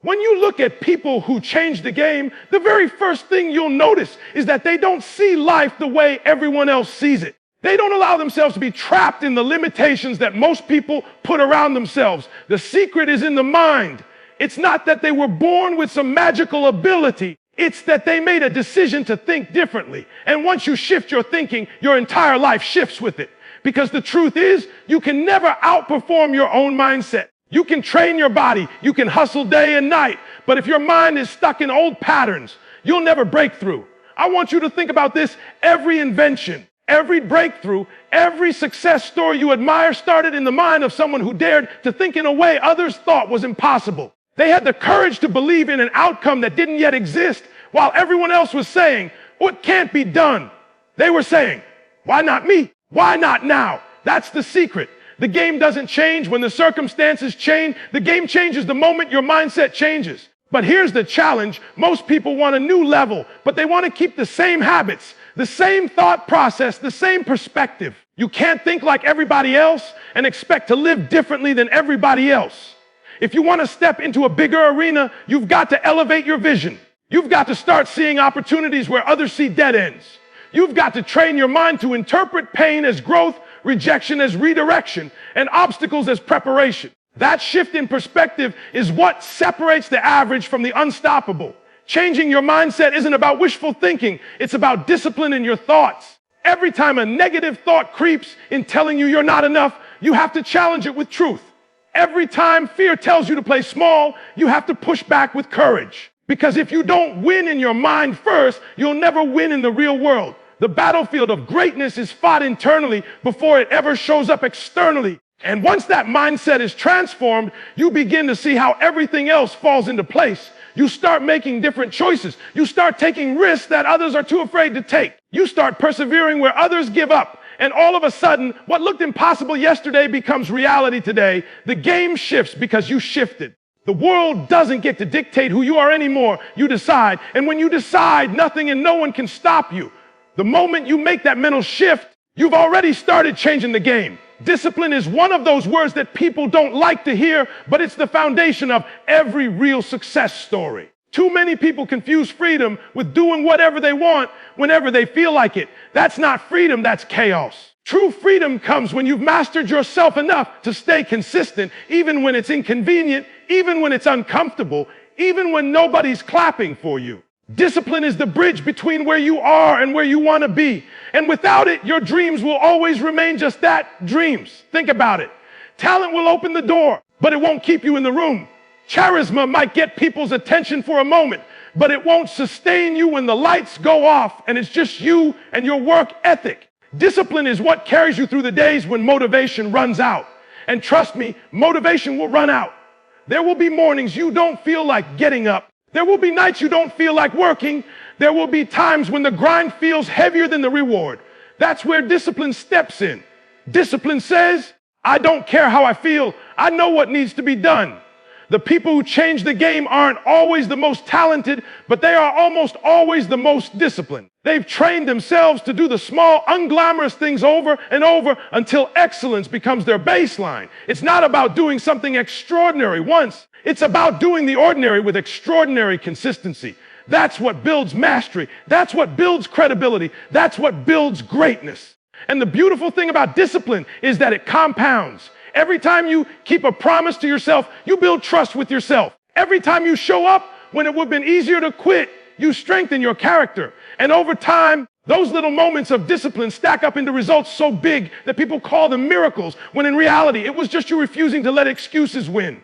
When you look at people who change the game, the very first thing you'll notice is that they don't see life the way everyone else sees it. They don't allow themselves to be trapped in the limitations that most people put around themselves. The secret is in the mind. It's not that they were born with some magical ability. It's that they made a decision to think differently. And once you shift your thinking, your entire life shifts with it. Because the truth is, you can never outperform your own mindset. You can train your body. You can hustle day and night. But if your mind is stuck in old patterns, you'll never break through. I want you to think about this. Every invention, every breakthrough, every success story you admire started in the mind of someone who dared to think in a way others thought was impossible. They had the courage to believe in an outcome that didn't yet exist, while everyone else was saying, "Oh, it can't be done." They were saying, "Why not me? Why not now?" That's the secret. The game doesn't change when the circumstances change. The game changes the moment your mindset changes. But here's the challenge. Most people want a new level, but they want to keep the same habits, the same thought process, the same perspective. You can't think like everybody else and expect to live differently than everybody else. If you want to step into a bigger arena, you've got to elevate your vision. You've got to start seeing opportunities where others see dead ends. You've got to train your mind to interpret pain as growth, rejection as redirection, and obstacles as preparation. That shift in perspective is what separates the average from the unstoppable. Changing your mindset isn't about wishful thinking. It's about discipline in your thoughts. Every time a negative thought creeps in telling you you're not enough, you have to challenge it with truth. Every time fear tells you to play small, you have to push back with courage. Because if you don't win in your mind first, you'll never win in the real world. The battlefield of greatness is fought internally before it ever shows up externally. And once that mindset is transformed, you begin to see how everything else falls into place. You start making different choices. You start taking risks that others are too afraid to take. You start persevering where others give up. And all of a sudden, what looked impossible yesterday becomes reality today. The game shifts because you shifted. The world doesn't get to dictate who you are anymore. You decide. And when you decide, nothing and no one can stop you. The moment you make that mental shift, you've already started changing the game. Discipline is one of those words that people don't like to hear, but it's the foundation of every real success story. Too many people confuse freedom with doing whatever they want whenever they feel like it. That's not freedom, that's chaos. True freedom comes when you've mastered yourself enough to stay consistent, even when it's inconvenient, even when it's uncomfortable, even when nobody's clapping for you. Discipline is the bridge between where you are and where you want to be. And without it, your dreams will always remain just that, dreams. Think about it. Talent will open the door, but it won't keep you in the room. Charisma might get people's attention for a moment, but it won't sustain you when the lights go off and it's just you and your work ethic. Discipline is what carries you through the days when motivation runs out. And trust me, motivation will run out. There will be mornings you don't feel like getting up. There will be nights you don't feel like working. There will be times when the grind feels heavier than the reward. That's where discipline steps in. Discipline says, I don't care how I feel. I know what needs to be done. The people who change the game aren't always the most talented, but they are almost always the most disciplined. They've trained themselves to do the small, unglamorous things over and over until excellence becomes their baseline. It's not about doing something extraordinary once. It's about doing the ordinary with extraordinary consistency. That's what builds mastery. That's what builds credibility. That's what builds greatness. And the beautiful thing about discipline is that it compounds. Every time you keep a promise to yourself, you build trust with yourself. Every time you show up when it would have been easier to quit, you strengthen your character. And over time, those little moments of discipline stack up into results so big that people call them miracles, when in reality, it was just you refusing to let excuses win.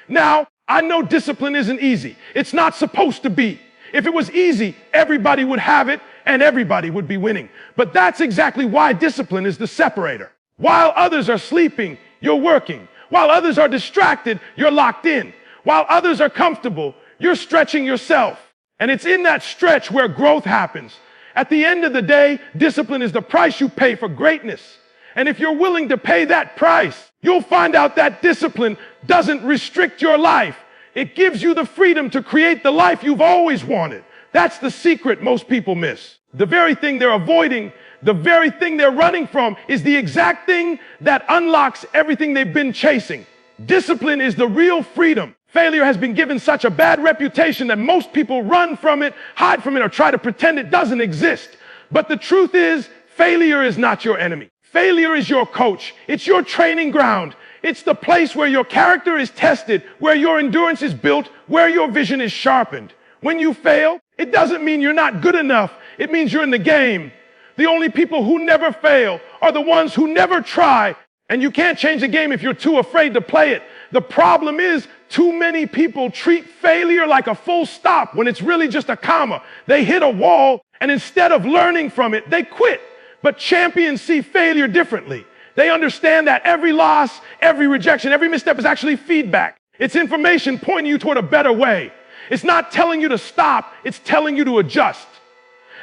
Now, I know discipline isn't easy. It's not supposed to be. If it was easy, everybody would have it and everybody would be winning. But that's exactly why discipline is the separator. While others are sleeping, you're working. While others are distracted, you're locked in. While others are comfortable, you're stretching yourself. And it's in that stretch where growth happens. At the end of the day, discipline is the price you pay for greatness. And if you're willing to pay that price, you'll find out that discipline doesn't restrict your life. It gives you the freedom to create the life you've always wanted. That's the secret most people miss. The very thing they're avoiding, the very thing they're running from, is the exact thing that unlocks everything they've been chasing. Discipline is the real freedom. Failure has been given such a bad reputation that most people run from it, hide from it, or try to pretend it doesn't exist. But the truth is, failure is not your enemy. Failure is your coach. It's your training ground. It's the place where your character is tested, where your endurance is built, where your vision is sharpened. When you fail, it doesn't mean you're not good enough. It means you're in the game. The only people who never fail are the ones who never try. And you can't change the game if you're too afraid to play it. The problem is, too many people treat failure like a full stop when it's really just a comma. They hit a wall, and instead of learning from it, they quit. But champions see failure differently. They understand that every loss, every rejection, every misstep is actually feedback. It's information pointing you toward a better way. It's not telling you to stop, it's telling you to adjust.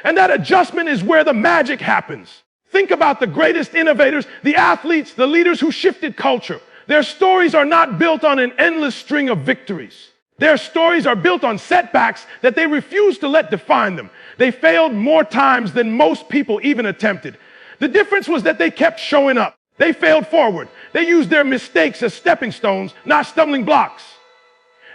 And that adjustment is where the magic happens. Think about the greatest innovators, the athletes, the leaders who shifted culture. Their stories are not built on an endless string of victories. Their stories are built on setbacks that they refuse to let define them. They failed more times than most people even attempted. The difference was that they kept showing up. They failed forward. They used their mistakes as stepping stones, not stumbling blocks.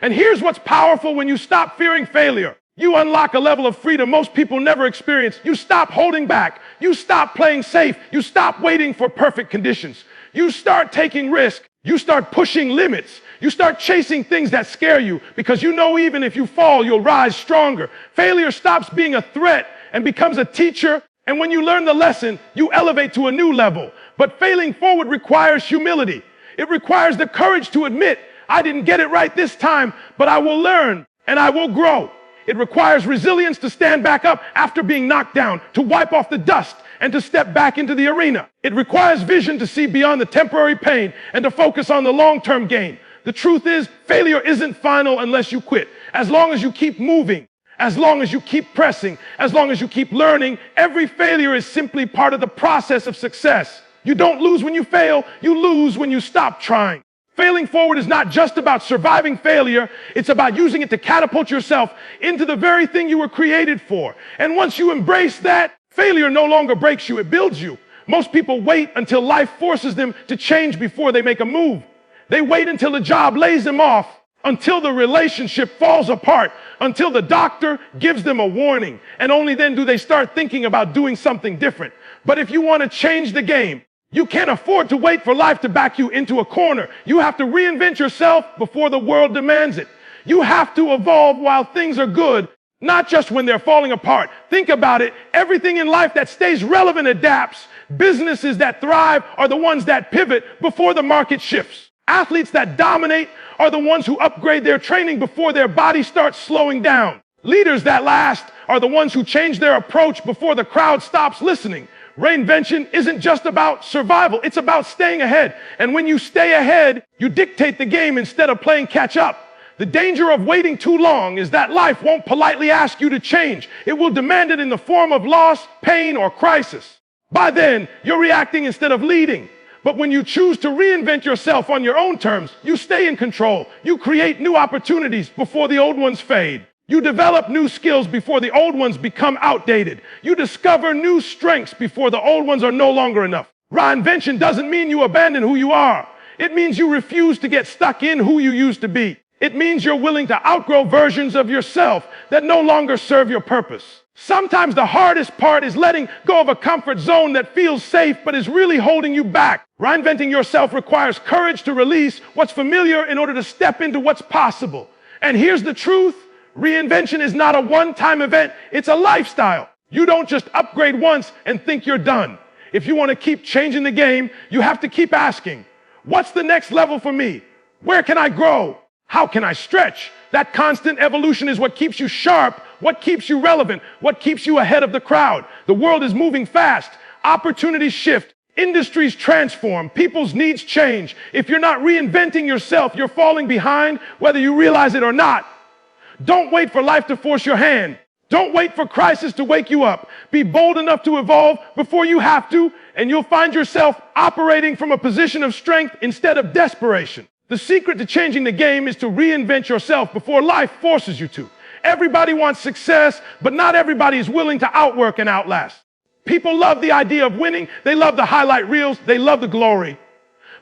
And here's what's powerful when you stop fearing failure. You unlock a level of freedom most people never experience. You stop holding back. You stop playing safe. You stop waiting for perfect conditions. You start taking risks. You start pushing limits. You start chasing things that scare you because you know even if you fall, you'll rise stronger. Failure stops being a threat and becomes a teacher. And when you learn the lesson, you elevate to a new level. But failing forward requires humility. It requires the courage to admit, I didn't get it right this time, but I will learn and I will grow. It requires resilience to stand back up after being knocked down, to wipe off the dust, and to step back into the arena. It requires vision to see beyond the temporary pain and to focus on the long-term gain. The truth is, failure isn't final unless you quit. As long as you keep moving, as long as you keep pressing, as long as you keep learning, every failure is simply part of the process of success. You don't lose when you fail, you lose when you stop trying. Failing forward is not just about surviving failure, it's about using it to catapult yourself into the very thing you were created for. And once you embrace that, failure no longer breaks you, it builds you. Most people wait until life forces them to change before they make a move. They wait until the job lays them off, until the relationship falls apart, until the doctor gives them a warning. And only then do they start thinking about doing something different. But if you want to change the game, you can't afford to wait for life to back you into a corner. You have to reinvent yourself before the world demands it. You have to evolve while things are good, not just when they're falling apart. Think about it. Everything in life that stays relevant adapts. Businesses that thrive are the ones that pivot before the market shifts. Athletes that dominate are the ones who upgrade their training before their body starts slowing down. Leaders that last are the ones who change their approach before the crowd stops listening. Reinvention isn't just about survival, it's about staying ahead. And when you stay ahead, you dictate the game instead of playing catch up. The danger of waiting too long is that life won't politely ask you to change. It will demand it in the form of loss, pain, or crisis. By then, you're reacting instead of leading. But when you choose to reinvent yourself on your own terms, you stay in control. You create new opportunities before the old ones fade. You develop new skills before the old ones become outdated. You discover new strengths before the old ones are no longer enough. Reinvention doesn't mean you abandon who you are. It means you refuse to get stuck in who you used to be. It means you're willing to outgrow versions of yourself that no longer serve your purpose. Sometimes the hardest part is letting go of a comfort zone that feels safe but is really holding you back. Reinventing yourself requires courage to release what's familiar in order to step into what's possible. And here's the truth. Reinvention is not a one-time event, it's a lifestyle. You don't just upgrade once and think you're done. If you want to keep changing the game, you have to keep asking, what's the next level for me? Where can I grow? How can I stretch? That constant evolution is what keeps you sharp, what keeps you relevant, what keeps you ahead of the crowd. The world is moving fast. Opportunities shift. Industries transform. People's needs change. If you're not reinventing yourself, you're falling behind, whether you realize it or not. Don't wait for life to force your hand. Don't wait for crisis to wake you up. Be bold enough to evolve before you have to, and you'll find yourself operating from a position of strength instead of desperation. The secret to changing the game is to reinvent yourself before life forces you to. Everybody wants success, but not everybody is willing to outwork and outlast. People love the idea of winning. They love the highlight reels. They love the glory.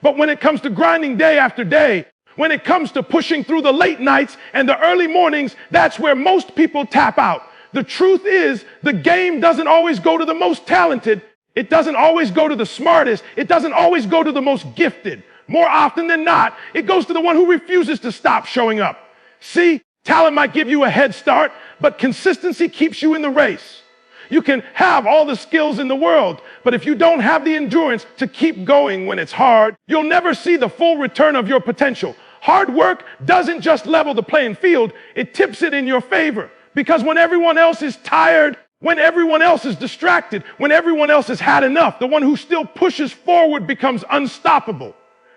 But when it comes to grinding day after day, When it comes to pushing through the late nights and the early mornings, that's where most people tap out. The truth is, the game doesn't always go to the most talented. It doesn't always go to the smartest. It doesn't always go to the most gifted. More often than not, it goes to the one who refuses to stop showing up. See, talent might give you a head start, but consistency keeps you in the race. You can have all the skills in the world, but if you don't have the endurance to keep going when it's hard, you'll never see the full return of your potential. Hard work doesn't just level the playing field, it tips it in your favor. Because when everyone else is tired, when everyone else is distracted, when everyone else has had enough, the one who still pushes forward becomes unstoppable.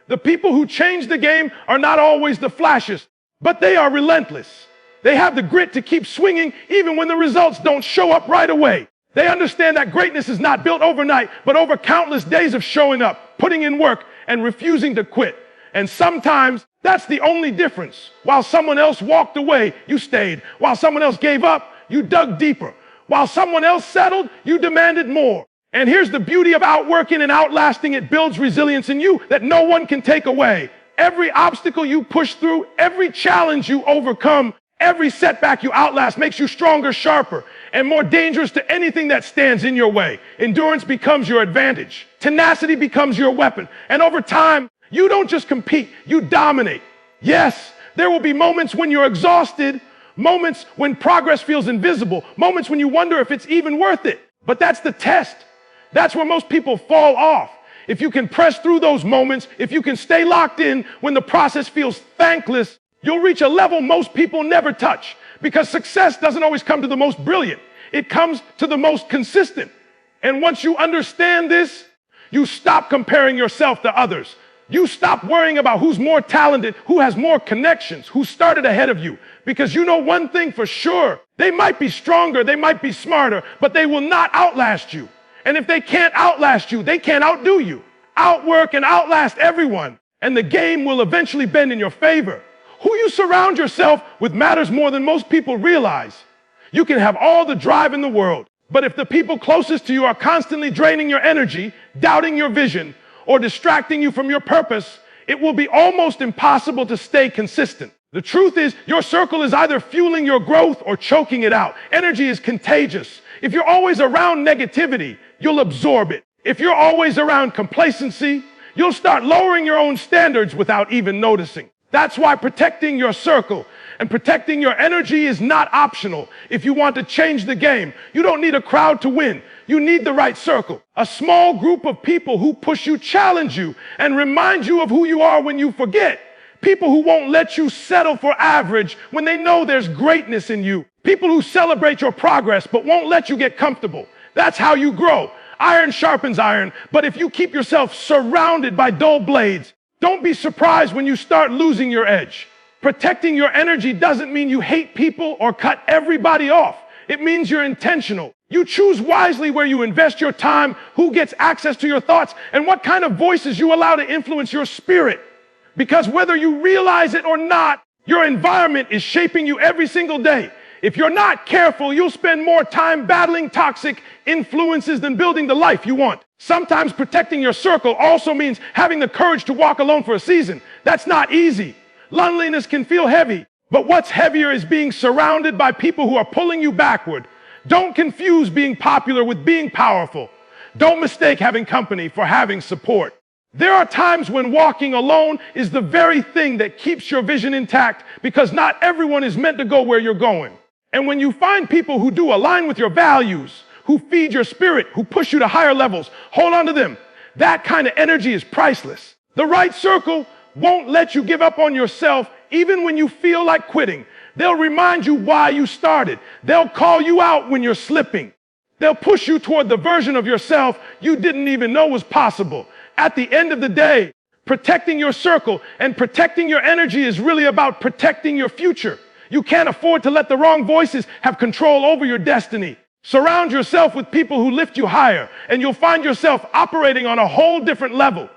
The people who change the game are not always the flashiest, but they are relentless. They have the grit to keep swinging even when the results don't show up right away. They understand that greatness is not built overnight, but over countless days of showing up, putting in work, and refusing to quit. And sometimes that's the only difference. While someone else walked away, you stayed. While someone else gave up, you dug deeper. While someone else settled, you demanded more. And here's the beauty of outworking and outlasting. It builds resilience in you that no one can take away. Every obstacle you push through, every challenge you overcome, every setback you outlast makes you stronger, sharper, and more dangerous to anything that stands in your way. Endurance becomes your advantage. Tenacity becomes your weapon. And over time, you don't just compete, you dominate. Yes, there will be moments when you're exhausted, moments when progress feels invisible, moments when you wonder if it's even worth it. But that's the test. That's where most people fall off. If you can press through those moments, if you can stay locked in when the process feels thankless, you'll reach a level most people never touch. Because success doesn't always come to the most brilliant. It comes to the most consistent. And once you understand this, you stop comparing yourself to others. You stop worrying about who's more talented, who has more connections, who started ahead of you. Because you know one thing for sure, they might be stronger, they might be smarter, but they will not outlast you. And if they can't outlast you, they can't outdo you. Outwork and outlast everyone, and the game will eventually bend in your favor. Who you surround yourself with matters more than most people realize. You can have all the drive in the world, but if the people closest to you are constantly draining your energy, doubting your vision, or distracting you from your purpose, it will be almost impossible to stay consistent. The truth is, your circle is either fueling your growth or choking it out. Energy is contagious. If you're always around negativity, you'll absorb it. If you're always around complacency, you'll start lowering your own standards without even noticing. That's why protecting your circle and protecting your energy is not optional. If you want to change the game, you don't need a crowd to win. You need the right circle. A small group of people who push you, challenge you, and remind you of who you are when you forget. People who won't let you settle for average when they know there's greatness in you. People who celebrate your progress but won't let you get comfortable. That's how you grow. Iron sharpens iron, but if you keep yourself surrounded by dull blades, don't be surprised when you start losing your edge. Protecting your energy doesn't mean you hate people or cut everybody off. It means you're intentional. You choose wisely where you invest your time, who gets access to your thoughts, and what kind of voices you allow to influence your spirit. Because whether you realize it or not, your environment is shaping you every single day. If you're not careful, you'll spend more time battling toxic influences than building the life you want. Sometimes protecting your circle also means having the courage to walk alone for a season. That's not easy. Loneliness can feel heavy, but what's heavier is being surrounded by people who are pulling you backward. Don't confuse being popular with being powerful. Don't mistake having company for having support. There are times when walking alone is the very thing that keeps your vision intact, because not everyone is meant to go where you're going. And when you find people who do align with your values, who feed your spirit, who push you to higher levels, hold on to them. That kind of energy is priceless. The right circle won't let you give up on yourself even when you feel like quitting. They'll remind you why you started. They'll call you out when you're slipping. They'll push you toward the version of yourself you didn't even know was possible. At the end of the day, protecting your circle and protecting your energy is really about protecting your future. You can't afford to let the wrong voices have control over your destiny. Surround yourself with people who lift you higher, and you'll find yourself operating on a whole different level.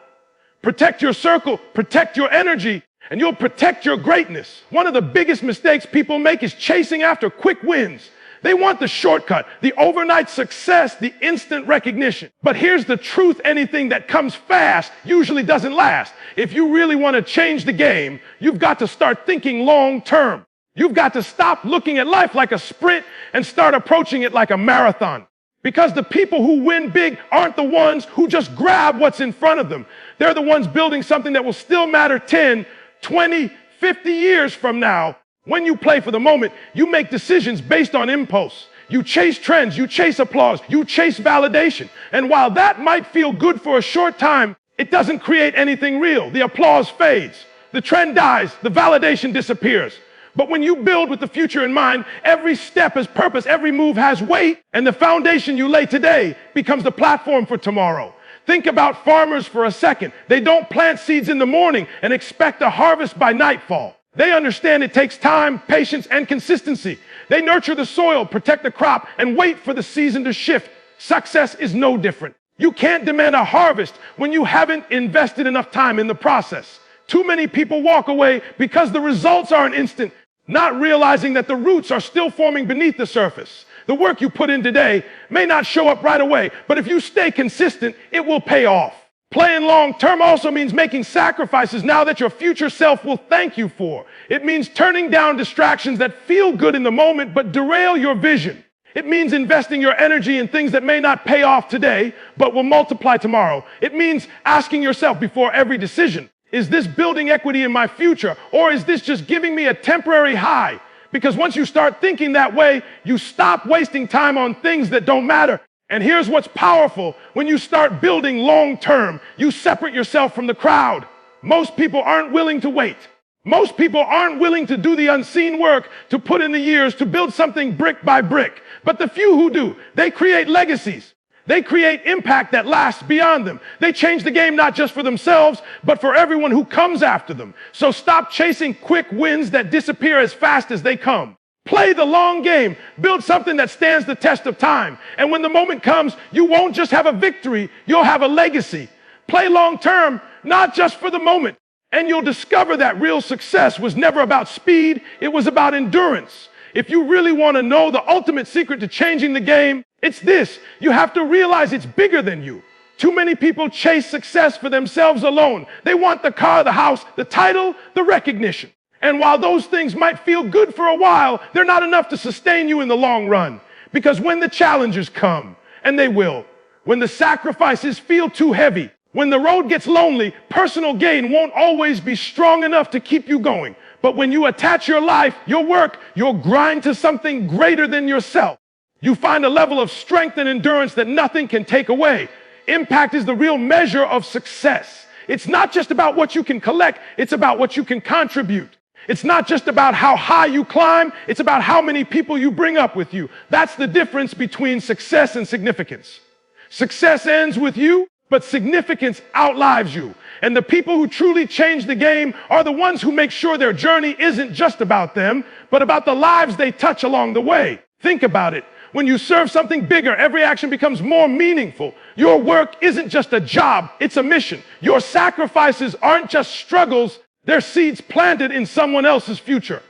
Protect your circle, protect your energy, and you'll protect your greatness. One of the biggest mistakes people make is chasing after quick wins. They want the shortcut, the overnight success, the instant recognition. But here's the truth: anything that comes fast usually doesn't last. If you really want to change the game, you've got to start thinking long term. You've got to stop looking at life like a sprint and start approaching it like a marathon. Because the people who win big aren't the ones who just grab what's in front of them. They're the ones building something that will still matter 10, 20, 50 years from now. When you play for the moment, you make decisions based on impulse. You chase trends, you chase applause, you chase validation. And while that might feel good for a short time, it doesn't create anything real. The applause fades, the trend dies, the validation disappears. But when you build with the future in mind, every step has purpose, every move has weight, and the foundation you lay today becomes the platform for tomorrow. Think about farmers for a second. They don't plant seeds in the morning and expect a harvest by nightfall. They understand it takes time, patience, and consistency. They nurture the soil, protect the crop, and wait for the season to shift. Success is no different. You can't demand a harvest when you haven't invested enough time in the process. Too many people walk away because the results aren't instant, not realizing that the roots are still forming beneath the surface. The work you put in today may not show up right away, but if you stay consistent, it will pay off. Playing long term also means making sacrifices now that your future self will thank you for. It means turning down distractions that feel good in the moment but derail your vision. It means investing your energy in things that may not pay off today but will multiply tomorrow. It means asking yourself before every decision, is this building equity in my future, or is this just giving me a temporary high? Because once you start thinking that way, you stop wasting time on things that don't matter. And here's what's powerful: when you start building long term, you separate yourself from the crowd. Most people aren't willing to wait. Most people aren't willing to do the unseen work, to put in the years, to build something brick by brick. But the few who do, they create legacies. They create impact that lasts beyond them. They change the game not just for themselves, but for everyone who comes after them. So stop chasing quick wins that disappear as fast as they come. Play the long game. Build something that stands the test of time. And when the moment comes, you won't just have a victory, you'll have a legacy. Play long term, not just for the moment. And you'll discover that real success was never about speed, it was about endurance. If you really want to know the ultimate secret to changing the game, it's this: you have to realize it's bigger than you. Too many people chase success for themselves alone. They want the car, the house, the title, the recognition. And while those things might feel good for a while, they're not enough to sustain you in the long run. Because when the challenges come, and they will, when the sacrifices feel too heavy, when the road gets lonely, personal gain won't always be strong enough to keep you going. But when you attach your life, your work, your grind to something greater than yourself, you find a level of strength and endurance that nothing can take away. Impact is the real measure of success. It's not just about what you can collect, it's about what you can contribute. It's not just about how high you climb, it's about how many people you bring up with you. That's the difference between success and significance. Success ends with you, but significance outlives you. And the people who truly change the game are the ones who make sure their journey isn't just about them, but about the lives they touch along the way. Think about it. When you serve something bigger, every action becomes more meaningful. Your work isn't just a job, it's a mission. Your sacrifices aren't just struggles, they're seeds planted in someone else's future.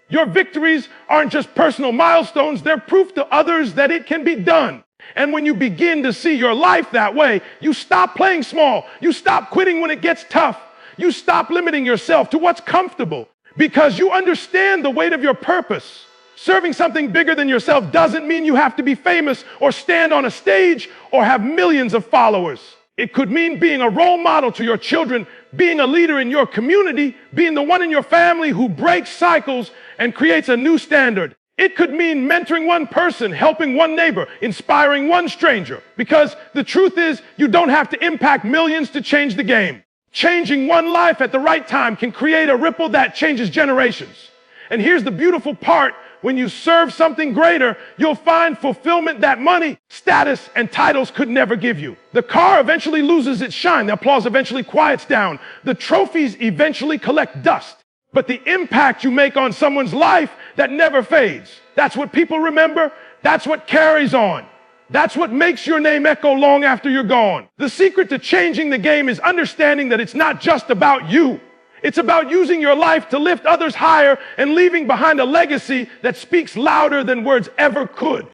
Your victories aren't just personal milestones, they're proof to others that it can be done. And when you begin to see your life that way, you stop playing small. You stop quitting when it gets tough. You stop limiting yourself to what's comfortable because you understand the weight of your purpose. Serving something bigger than yourself doesn't mean you have to be famous or stand on a stage or have millions of followers. It could mean being a role model to your children, being a leader in your community, being the one in your family who breaks cycles and creates a new standard. It could mean mentoring one person, helping one neighbor, inspiring one stranger. Because the truth is, you don't have to impact millions to change the game. Changing one life at the right time can create a ripple that changes generations. And here's the beautiful part. When you serve something greater, you'll find fulfillment that money, status, and titles could never give you. The car eventually loses its shine. The applause eventually quiets down. The trophies eventually collect dust. But the impact you make on someone's life, that never fades. That's what people remember. That's what carries on. That's what makes your name echo long after you're gone. The secret to changing the game is understanding that it's not just about you. It's about using your life to lift others higher and leaving behind a legacy that speaks louder than words ever could.